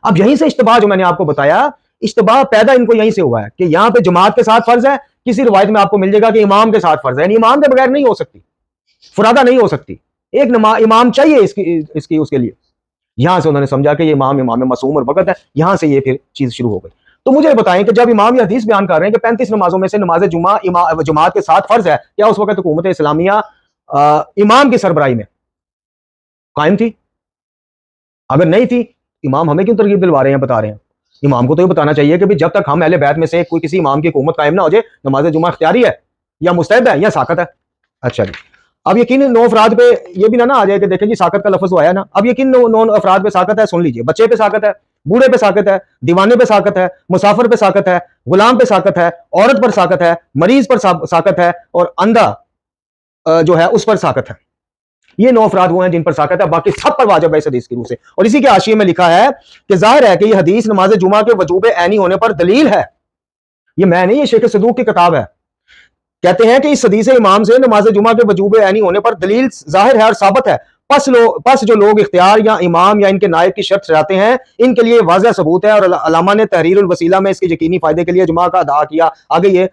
اب یہیں سے اشتباہ جو میں نے آپ کو بتایا، اشتباہ پیدا ان کو یہیں سے ہوا ہے کہ یہاں پہ جماعت کے ساتھ فرض ہے، کسی روایت میں آپ کو مل جائے گا کہ امام کے ساتھ فرض ہے، یعنی امام کے بغیر نہیں ہو سکتی، فرادہ نہیں ہو سکتی، ایک امام چاہیے اس کے لیے. یہاں سے انہوں نے سمجھا کہ یہ امام معصوم اور وقت ہے. یہاں سے یہ پھر چیز شروع ہو گئی. تو مجھے بتائیں کہ جب امام یہ حدیث بیان کر رہے ہیں کہ 35 نمازوں میں سے نماز جمعہ جماعت کے ساتھ فرض ہے، کیا اس وقت حکومت اسلامیہ امام کی سربراہی میں قائم تھی؟ اگر نہیں تھی، امام ہمیں کیوں ترغیب دلوا رہے ہیں، بتا رہے ہیں؟ امام کو تو یہ بتانا چاہیے کہ جب تک ہم اہل بیت میں سے کوئی کسی امام کی حکومت قائم نہ ہو جائے، نماز جمعہ اختیاری ہے یا مستحب ہے یا ساقط ہے. اچھا جی، اب یقین 9 افراد پہ یہ بھی نہ آ جائے کہ دیکھیں جی ساقط کا لفظ آیا نا. اب یقین 9 افراد پہ ساقط ہے، سن لیجئے. بچے پہ ساقط ہے، بوڑھے پہ ساقط ہے، دیوانے پہ ساقط ہے، مسافر پہ ساقط ہے، غلام پہ ساقط ہے، عورت پر ساقط ہے، مریض پر ساقط ہے، اور اندھا جو ہے اس پر ساقط ہے. یہ 9 افراد وہ ہیں جن پر ساقط ہے، باقی سب پر واجب ہے اس حدیث کی روح سے. اور اسی کے حاشیے میں لکھا ہے کہ ظاہر ہے کہ یہ حدیث نماز جمعہ کے وجوب عینی ہونے پر دلیل ہے. یہ میں نہیں، یہ شیخ صدوق کی کتاب ہے. کہتے ہیں کہ اس حدیث امام سے نماز جمعہ کے وجوب عینی ہونے پر دلیل ظاہر ہے اور ثابت ہے. پس جو لوگ اختیار یا امام یا ان کے نائب کی شرط چاہتے ہیں، ان کے لیے واضح ثبوت ہے، اور علامہ نے تحریر الوسیلہ میں اس کے یقینی فائدے کے لیے جمعہ کا ادا کیا. آگے یہ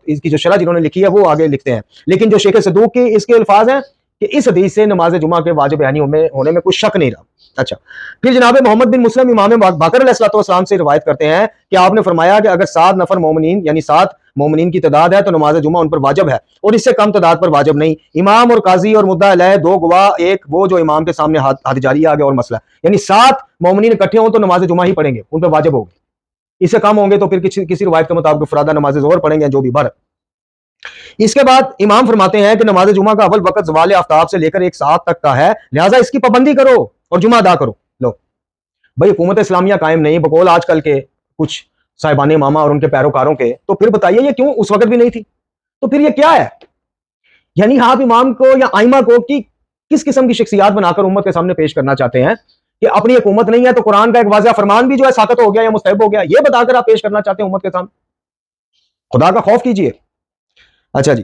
اس کی جو شرح جنہوں نے لکھی ہے وہ آگے لکھتے ہیں. لیکن جو شیخ صدوق کی اس کے الفاظ ہیں کہ اس حدیث سے نماز جمعہ کے واجب عینی ہونے میں کوئی شک نہیں رہا. اچھا، پھر جناب محمد بن مسلم امام باقر علیہ السلام سے روایت کرتے ہیں کہ آپ نے فرمایا کہ اگر 7 نفر مومنین یعنی 7 مومنین کی تعداد ہے تو نماز جمعہ ان پر واجب ہے، اور اس سے کم تعداد پر واجب نہیں. امام اور قاضی اور مدعا علیہ 2 گواہ، ایک وہ جو امام کے سامنے حد جاری آ گیا اور مسئلہ، یعنی 7 مومنین اکٹھے ہوں تو نماز جمعہ ہی پڑھیں گے، ان پہ واجب ہوگی. اس سے کم ہوں گے تو پھر کسی روایت کے مطابق فرادہ نماز ظہر پڑھیں گے جو بھی بھر. اس کے بعد امام فرماتے ہیں کہ نماز جمعہ کا اول وقت زوال آفتاب سے لے کر 1 ساعت تک کا ہے، لہٰذا اس کی پابندی کرو اور جمعہ ادا کرو. لو بھائی، حکومت اسلامیہ قائم نہیں بقول آج کل کے کچھ صاحبان امامہ اور ان کے پیروکاروں کے، تو پھر بتائیے یہ کیوں اس وقت بھی نہیں تھی؟ تو پھر یہ کیا ہے؟ یعنی آپ امام کو یا ائمہ کو کس قسم کی شخصیات بنا کر امت کے سامنے پیش کرنا چاہتے ہیں کہ اپنی حکومت نہیں ہے تو قرآن کا ایک واضح فرمان بھی جو ہے ساقط ہو گیا یا مستحب ہو گیا، یہ بتا کر آپ پیش کرنا چاہتے ہیں امت کے سامنے؟ خدا کا خوف کیجئے. اچھا جی،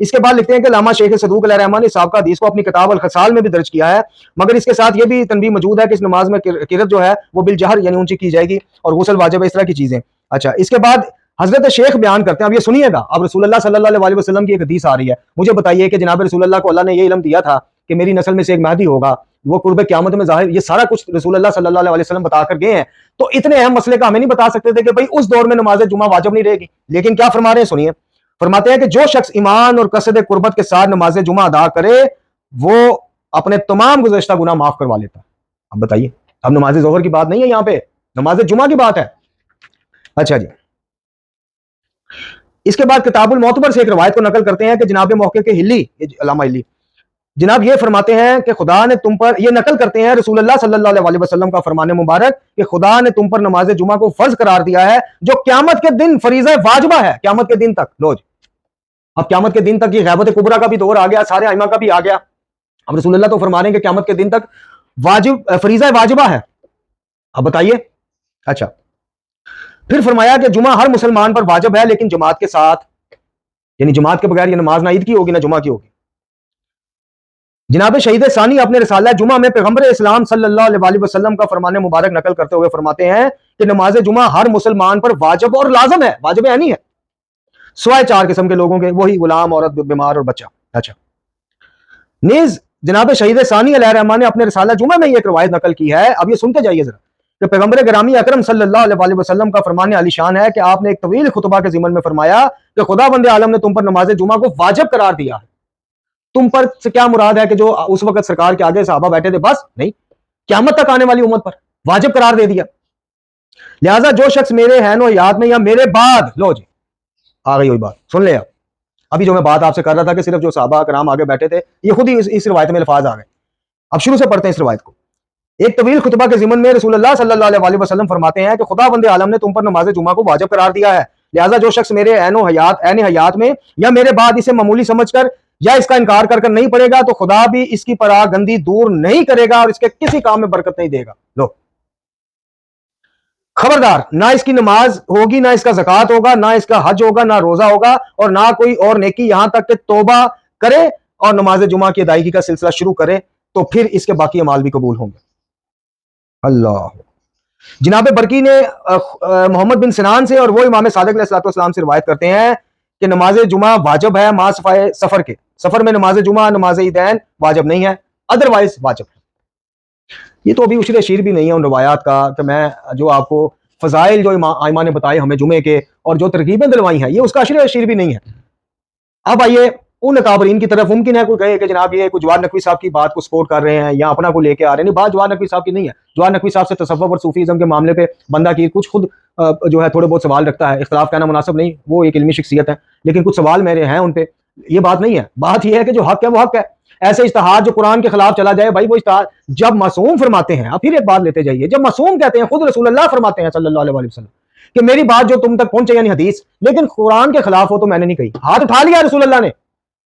اس کے بعد لکھتے ہیں کہ علامہ شیخ صدوق علیہ الرحمٰن نے سابقہ حدیث کو اپنی کتاب الخصال میں بھی درج کیا ہے، مگر اس کے ساتھ یہ بھی تنبیہ موجود ہے کہ اس نماز میں قرت جو ہے وہ بالجہر یعنی اونچی کی جائے گی، اور غسل واجب ہے، اس طرح کی چیزیں۔ اچھا، اس کے بعد حضرت شیخ بیان کرتے ہیں، اب یہ سنیے گا، اب رسول اللہ صلی اللہ علیہ وسلم کی ایک حدیث آ رہی ہے، مجھے بتائیے کہ جناب رسول اللہ کو اللہ نے یہ علم دیا تھا کہ میری نسل میں سے ایک مہدی ہوگا، وہ قرب قیامت میں ظاہر، یہ سارا کچھ رسول اللہ صلی اللہ علیہ وسلم بتا کر گئے ہیں، تو اتنے اہم مسئلے کا ہمیں نہیں بتا سکتے تھے کہ بھائی اس دور میں نماز جمعہ واجب نہیں رہے گی؟ لیکن کیا فرما رہے ہیں سنیے، فرماتے ہیں کہ جو شخص ایمان اور قصد قربت کے ساتھ نماز جمعہ ادا کرے وہ اپنے تمام گزشتہ گناہ معاف کروا لیتا ہے۔ اب بتائیے، اب نماز ظہر کی بات نہیں ہے یہاں پہ، نماز جمعہ کی بات ہے۔ اچھا جی، اس کے بعد کتاب المعتبر سے ایک روایت کو نقل کرتے ہیں کہ جناب موقع کے ہلی، علامہ ہلی جناب یہ فرماتے ہیں کہ خدا نے تم پر، یہ نقل کرتے ہیں رسول اللہ صلی اللہ علیہ وسلم کا فرمان مبارک کہ خدا نے تم پر نماز جمعہ کو فرض قرار دیا ہے جو قیامت کے دن فریضہ واجبہ ہے، قیامت کے دن تک۔ لو جی، اب قیامت کے دن تک یہ غیبت کبریٰ کا بھی دور آ گیا، سارے ائمہ کا بھی آ گیا، اب رسول اللہ تو فرما رہے ہیں کہ قیامت کے دن تک واجب فریضہ واجبہ ہے۔ اب بتائیے، اچھا پھر فرمایا کہ جمعہ ہر مسلمان پر واجب ہے لیکن جماعت کے ساتھ، یعنی جماعت کے بغیر یہ نماز نہ عید کی ہوگی نہ جمعہ کی ہوگی۔ جناب شہید ثانی اپنے رسالہ جمعہ میں پیغمبر اسلام صلی اللہ علیہ وسلم کا فرمان مبارک نقل کرتے ہوئے فرماتے ہیں کہ نماز جمعہ ہر مسلمان پر واجب اور لازم ہے، واجب عینی ہے، سوائے 4 قسم کے لوگوں کے، وہی غلام، عورت، بیمار اور بچہ۔ اچھا، نیز جناب شہید ثانی علیہ الرحمٰن نے اپنے رسالہ جمعہ میں یہ ایک روایت نقل کی ہے، اب یہ سنتے جائیے ذرا، کہ پیغمبر گرامی اکرم صلی اللہ علیہ وسلم کا فرمان عالی شان ہے کہ آپ نے ایک طویل خطبہ کے ضمن میں فرمایا کہ خدا بند عالم نے تم پر نماز جمعہ کو واجب قرار دیا ہے۔ تم پر سے کیا مراد ہے کہ جو اس وقت سرکار کے آگے صحابہ بیٹھے تھے؟ بس نہیں، قیامت تک آنے والی امت پر واجب قرار دے دیا۔ لہٰذا جو شخص میرے حین و حیات میں یا میرے بعد، لو جی آ گئی وہی بات، سن لے ابھی جو میں بات آپ سے کر رہا تھا کہ صرف جو صحابہ کرام آگے بیٹھے تھے، یہ خود ہی اس روایت میں الفاظ آ گئے۔ اب شروع سے پڑھتے ہیں اس روایت کو۔ ایک طویل خطبہ کے ضمن میں رسول اللہ صلی اللہ علیہ وسلم فرماتے ہیں کہ خدا بند عالم نے تم پر نماز جمعہ کو واجب قرار دیا ہے، لہٰذا جو شخص میرے عین حیات میں یا میرے بعد اسے معمولی سمجھ کر یا اس کا انکار کر کر نہیں پڑے گا تو خدا بھی اس کی پراہ گندی دور نہیں کرے گا اور اس کے کسی کام میں برکت نہیں دے گا۔ لو خبردار، نہ اس کی نماز ہوگی، نہ اس کا زکوٰۃ ہوگا، نہ اس کا حج ہوگا، نہ روزہ ہوگا، اور نہ کوئی اور نیکی، یہاں تک کہ توبہ کرے اور نماز جمعہ کی ادائیگی کا سلسلہ شروع کرے تو پھر اس کے باقی اعمال بھی قبول ہوں گے۔ اللہ جناب برقی نے محمد بن سنان سے اور وہ امام صادق علیہ الصلوۃ والسلام سے روایت کرتے ہیں کہ نماز جمعہ واجب ہے مع صفائے سفر کے، سفر میں نماز جمعہ نماز عیدین واجب نہیں ہے، ادروائز واجب ہے۔ یہ تو ابھی اشر شیر بھی نہیں ہے ان روایات کا کہ میں جو آپ کو فضائل جو ائمہ نے بتائے ہمیں جمعے کے اور جو ترغیبیں دلوائی ہیں، یہ اس کا اشر شیر بھی نہیں ہے۔ اب آئیے ان اکابرین کی طرف، ممکن ہے کوئی کہے کہ جناب یہ کوئی جواد نقوی صاحب کی بات کو سپورٹ کر رہے ہیں یا اپنا کو لے کے آ رہے ہیں، نہیں، بات جواد نقوی صاحب کی نہیں ہے۔ جواد نقوی صاحب سے تصوف اور صوفیزم کے معاملے پہ بندہ کی کچھ خود جو ہے تھوڑے بہت سوال رکھتا ہے، اختلاف کہنا مناسب نہیں، وہ ایک علمی شخصیت ہے، لیکن کچھ سوال میرے ہیں ان پہ، یہ بات نہیں ہے۔ بات یہ ہے کہ جو حق ہے وہ حق ہے، ایسے اجتہاد جو قرآن کے خلاف چلا جائے، بھائی وہ اجتہاد جب معصوم فرماتے ہیں، اب پھر ایک بات لیتے جائیے، جب معصوم کہتے ہیں، خود رسول اللہ فرماتے ہیں صلی اللہ علیہ وسلم کہ میری بات جو تم تک پہنچے یعنی حدیث لیکن قرآن کے خلاف ہو تو میں نے نہیں کہی، ہاتھ اٹھا لیا رسول اللہ نے،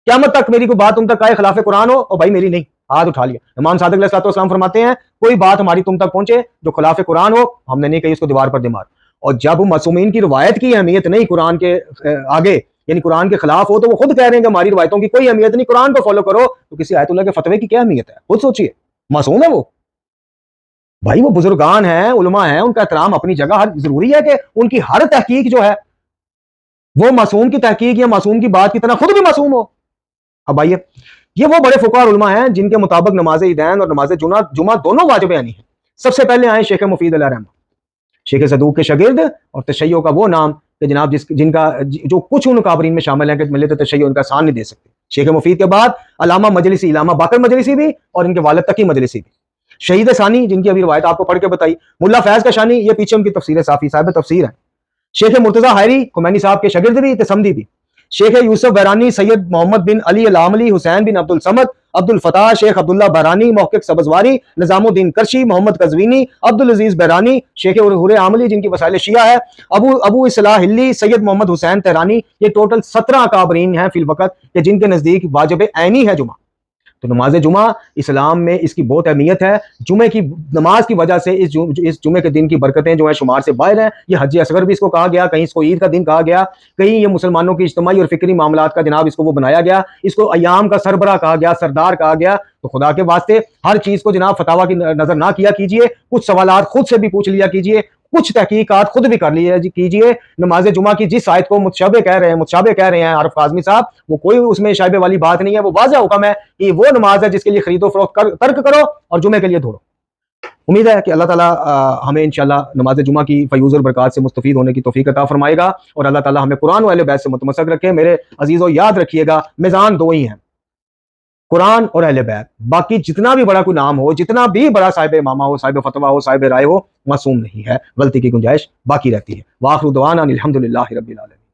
قیامت تک میری کوئی بات تم تک آئے خلاف قرآن ہو اور بھائی میری نہیں، ہاتھ اٹھا لیا۔ امام صادق علیہ الصلوۃ والسلام فرماتے ہیں کوئی بات ہماری تم تک پہنچے جو خلاف قرآن ہو، ہم نے نہیں کہی، اس کو دیوار پر دے مار۔ اور جب معصومین کی روایت کی اہمیت نہیں قرآن کے آگے، یعنی قرآن کے خلاف ہو، تو وہ خود کہہ رہے ہیں کہ ہماری روایتوں کی کوئی اہمیت نہیں، قرآن کو فالو کرو، تو کسی آیت اللہ کے فتوے کی کیا اہمیت ہے؟ خود سوچئے، معصوم ہے وہ، بھائی وہ بزرگان ہیں، علماء ہیں، ان کا احترام اپنی جگہ، ضروری ہے کہ ان کی ہر تحقیق جو ہے وہ معصوم کی تحقیق یا معصوم کی بات کی طرح خود بھی معصوم ہو۔ اب آئیے، یہ وہ بڑے فقہاء اور علماء ہیں جن کے مطابق نماز عیدین اور نماز جمعہ دونوں واجب عینی ہیں۔ سب سے پہلے آئے شیخ مفید علیہ الرحمہ، شیخ صدوق کے شاگرد اور تشیع کا وہ نام کہ جناب جن کا جو کچھ ان کابرین میں شامل ہیں کہ ملت تشیع ان کا آسان نہیں دے سکتے۔ شیخ مفید کے بعد علامہ مجلسی، علامہ باقر مجلسی بھی، اور ان کے والد تقی مجلسی بھی۔ شہید ثانی جن کی ابھی روایت آپ کو پڑھ کے بتائی، ملا فیض کا شانی، یہ پیچھے ان کی تفسیر صافی صاحب تفسیر ہے۔ شیخ مرتضیٰ حائری خمینی صاحب کے شاگرد بھی، تسمدی بھی۔ شیخ یوسف بحرانی، سید محمد بن علی العاملی، حسین بن عبد الصمد، عبد الفتاح، شیخ عبداللہ بحرانی، محقق سبزواری، نظام الدین کرشی، محمد قزوینی، عبد العزیز بحرانی، شیخ حر عاملی جن کی وسائل شیعہ ہے، ابو اصلاح ہلی، سید محمد حسین تہرانی، یہ ٹوٹل 17 اکابرین ہیں فی الوقت کہ جن کے نزدیک واجب عینی ہے جمعہ۔ تو نماز جمعہ اسلام میں اس کی بہت اہمیت ہے. جمعے کی نماز کی وجہ سے اس جمعے کے دن کی برکتیں جو ہیں شمار سے باہر ہیں. یہ حج اصغر بھی اس کو کہا گیا, کہیں اس کو عید کا دن کہا گیا, کہیں یہ مسلمانوں کی اجتماعی اور فکری معاملات کا جناب اس کو وہ بنایا گیا, اس کو ایام کا سربراہ کہا گیا, سردار کہا گیا. تو خدا کے واسطے ہر چیز کو جناب فتاوی کی نظر نہ کیا کیجیے, کچھ سوالات خود سے بھی پوچھ لیا کیجیے, کچھ تحقیقات خود بھی کر لیا کیجیے. نماز جمعہ کی جس آیت کو متشابہ کہہ رہے ہیں عارف کاظمی صاحب, وہ کوئی اس میں شائبے والی بات نہیں ہے. وہ واضح حکم ہے کہ وہ نماز ہے جس کے لیے خرید و فروخت ترک کرو اور جمعے کے لیے دھوڑو. امید ہے کہ اللہ تعالیٰ ہمیں انشاءاللہ نماز جمعہ کی فیوز اور برکات سے مستفید ہونے کی توفیق عطا فرمائے گا, اور اللہ تعالیٰ ہمیں قرآن و اہل بیت سے متمسک رکھے. میرے عزیزو یاد رکھیے گا, میزان دو ہی ہیں, قرآن اور اہل بیت. باقی جتنا بھی بڑا کوئی نام ہو, جتنا بھی بڑا صاحب امامہ ہو, صاحب فتویٰ ہو, صاحب رائے ہو, معصوم نہیں ہے, غلطی کی گنجائش باقی رہتی ہے. وآخر دعوانا الحمدللہ رب العالمین.